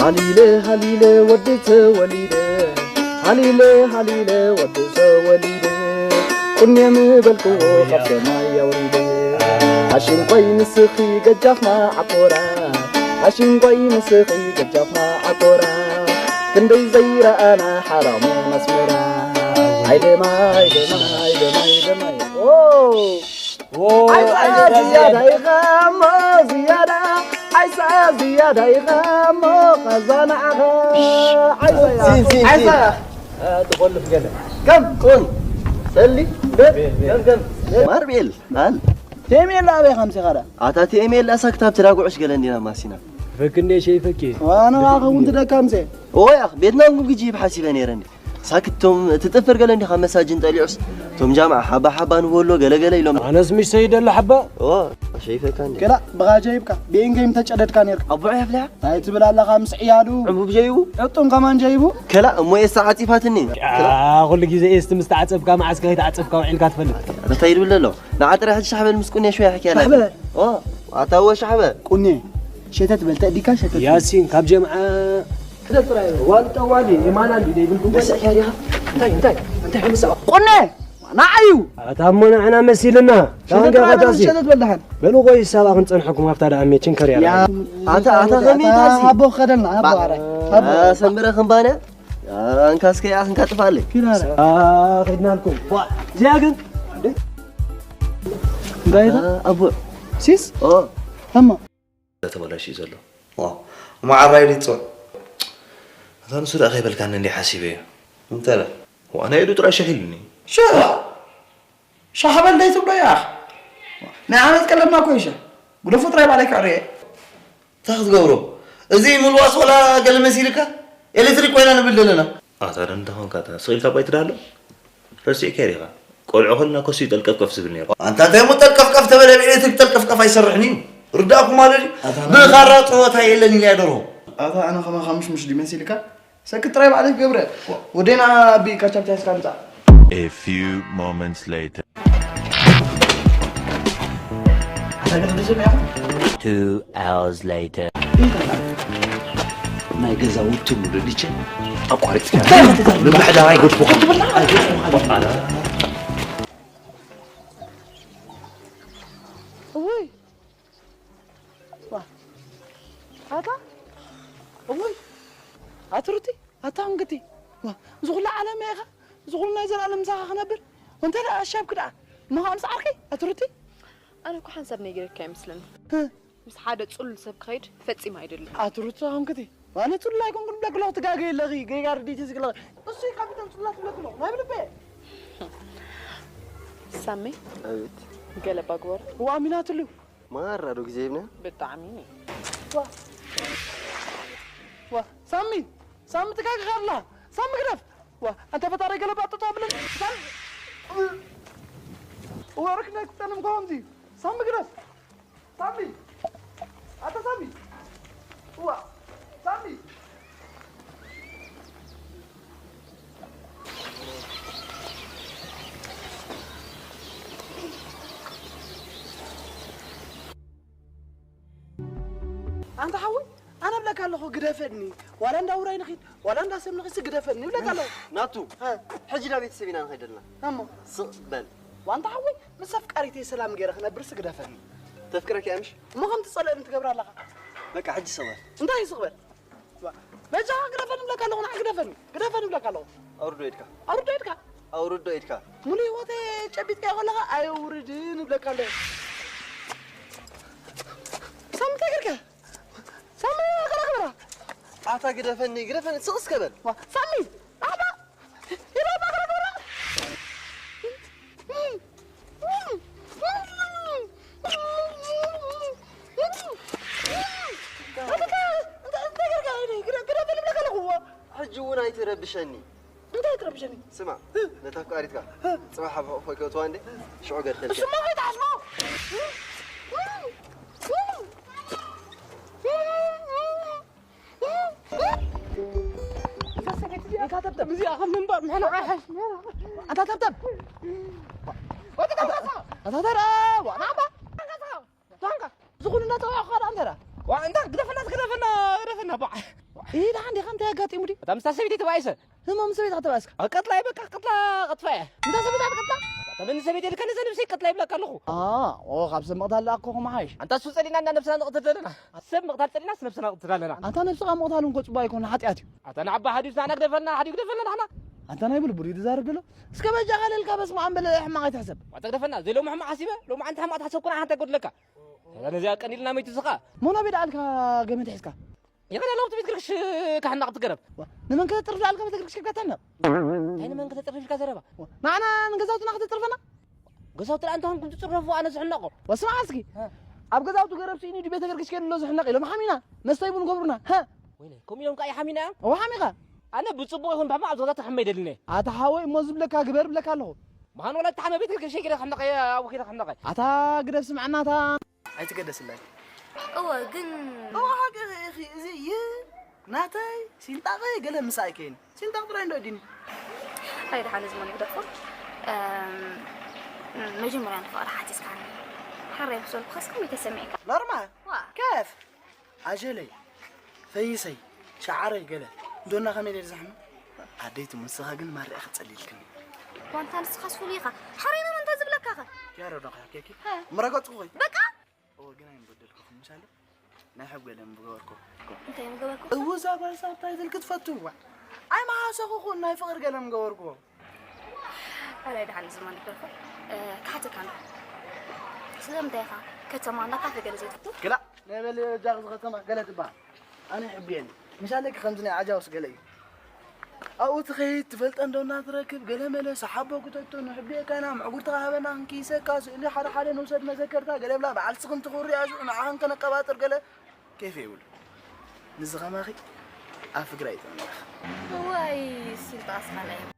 هليلة ودت وليدة هليلة ودت وليدة كن يمبلكو خبز ما يوريدة عشان قوي مسخي قجاف ما عطورا عشان قوي مسخي قجاف ما عطورا كندي زيرا أنا حرام مسمرا هيدا ماي أوه عايزة زيادة يغام زيادة عايزة زيادة يغام خزانة عايزة تقول في قلب كم كون سلي كم ماربيل هل تيميل لا أبي خمسة غدا عطا تيميل لا سكتاب تراجعش قلنا ماسينا فكني شيء فكي وأنا أخو أنت ده كمسة يا أخ بيتنا نقول جيب حاسبني رني ساكتهم تتفر قلنا خمس ساجن طلعوس توم جامعة حبة نقول له قلا يلوم أنا اسمي سيد الله حبة شايفه كان كلا بغا جايبك بين جيم تجدد كان يرك أبو عيفلا هاي تبلا الله خمس عيادو عمو بجيبو أنتم كمان جايبو كلا مو يساعتي فاتني أقول لك إذا إست مستعصب كام عسكري تعصب كام عين كاتفل هذا تاير ولا لا نعطي راح الشحبة المسكونة شوية حكي أنا شحبة عطاوه شحبة كوني شتات بلتا ديكا شتات ياسين كاب جمعة كده ترى وانت وادي إيمان عندي ده يقولكم بس يا انتي مسا كوني نعيو أتهمنا أنا مسيلنا شتات بلتهن بلو قوي سابق نصنحكم أفتاد أمي تنكر يا أنت غمي تاسي أبو خدلنا أبو عري سمبرة خنبانة أنكاس كي أخن كاتفالي كده خدنا لكم زياقن بايدا أبو سيس هما تملا شيء زلوا ومع الرأي اللي تصور هذا نصير أخي بل كان اللي حاسبه أنت لا وأنا يدو ترى شهلني شحبا اللي تبلا يا أخ نعم أتكلم معكو إيشا قلوا فترة عليك عريه تاخذ قورو زي ملواس ولا قال مسيرك اللي تريك وين أنا بدلنا ترى أنت هون كذا صغير كابيت رالو رسي كاريغا قول عقلنا كوسي تلكف سبني أنت تيمو تلكف تبلا بيتك تلكف يسرحني رداكم مالي بالخرط هو تاي اللي اللي يدرو هذا أنا خمس مش دي مسيرك سكت رايب عليك قبره ودينا بكشف تاس كامتا. A few moments later. 2 hours later. ما يجزاوت مولديش أقارك من بعد هاي قلت فوق أوي هذا أوي أترتي أتانقتي زغل على ميغا زغلنا يزال على مساحة خنبر وانت لا الشاب كده ما هو أمس عركي أترتي أنا كو حنسب نيجر كامسلن مس حدا تقول سب خير فتسي ما يدل أترتي هانقتي وأنا تقول لا يكون بلاك لو تجاجي لغي جاي قاردي تزق لغي بس شيء كابتن تقول لا بلاك لو ما يبلي بيه سامي قلب أقور وأمينات له مرة روك زيبنا بتعميني سامي تجاجي خارلا سامي كده أنت فتاري قلب أتطابل سامي وأركنك تنام قومتي سامي كده سامي أنت سامي سامي أنت حوي أنا بلاك الله قدافني ولا أنت وراي نخيد ولا أنت سام نخيس قدافني بلاك الله ناتو حجنا بيت سبينا نخيدلنا أما صقبل وأنت حوي مسافك أريتي سلام غير خنا برس قدافني تفكرك يا مش ما قمت تصلي أنت قبر الله بك حج صبر أنت هي صغير بجا قدافني بلاك الله أنا قدافني بلاك الله أوردو إيدك مولي واتي شبيت كي ولا أيوردين بلاك الله سام تكرك سامي كرا أعطى قدافني صقص كبل سامي أبا يلا ما كرا حجونا يتربشني أنت يتربشني سمع نتاكو أريتك صباح فوق تواني شو عقد خلك شو ما قيت عشمو أنت تبدأ مزيا أخذ من بار محنا عايش أنت تبدأ أنت ترى وأنا أبا تانك زغلنا ترى أخذ أنت ترى وأنت قدفنا بع إيه ده عندي خمسة يا قاتي مودي أنت مستسبيتي تبايسة هم سويت غتباسك قتلا يبقى قتلا قطفة أنت سويت قتلا طب أنت سبيتي اللي كان نفسي قتلا يبقى كله خبز مقتل لاكو معايش أنت شو سألينا أن نفسنا نقتل لنا السب مقتل سألينا نفسنا نقتل لنا أنت نفسك مقتل نقص بايكون حتياتي أنا عبا حديثنا نقدر فلنا حديث قدر فلنا إحنا أنت نايبل بريد زارق له اسكب جعل الك بس ما عم بلا ما تحسب وتقدر فلنا زي لو ما حاسبة لو ما أنت ما تحسب كنا أنت قلت لك أنا زي كان لنا ميت سقى مو نبي دالك قيمة حسك يا أخي لو تبي تقرش كحنا قرب نمن كذا ترجع لك بتقرش كيف كتنا هنا من كذا تقرش كذا معنا نجزاوت ناخذ تلفنا قصوت أنت هم كنت تصرفوا أنا زحلقه واسمع عسكي أبغى زاوت قرب سيني دي بيتك قرش كيلو زحنا قيلو ما حمينا نستيبون قبرنا ها وين كم يوم كأي حمينا هو حميقة أنا بتصبوا هون بحمل عزوزات حميد لنا أتحاول مزب لك أكبر لك الله ما هن ولا تحمل بيتك شيء كده خمناق يا أبو كده خمناق أتا قرب سمعنا تا أي تقدس الله جن حاجة يا أخي زي ناتاي سينتاقي قال مساكين سينتاق برين دودين هاي حال زمان يدفع مجموعة أنا حاتس كان حري بسول بخصكم يتسمعك نورمال كيف عجلي فيسي شعري قال دونا خميل الزحمة عديت من سخاقن ما رأي أخذ تسليلكم وانت نسخص فوليقة حرينا من تزب لك أخذ يا رب نقيا كيكي مرقات خوي بقى هو قنا ينبدلكم مثلا نحب قلم بقوركم انت يوم قبلكم هو زابر سابتايت الكتفتوا أي ما سخو ناي فقر قلم بقوركم هاي حال زمان يدفع كحتى كان سلام دايخة كتمانا كافي قال زيتو كلا نبل جاغز ختمة قالت با أنا حبيني مش عليك خمسني عجاوس قالي أو تخيل تفلت عندنا تركب قال ملا سحبه قلت له حبيك أنا معقول تغابنا عن كيسة كاس اللي حدا حاليا نوصل ما ذكرتها قال لا بعد سخن تخوري أنا عن كنا قباتر قال كيف يقول نزغ ما أخي أفكر أيضا واي سيلت أصلا لهم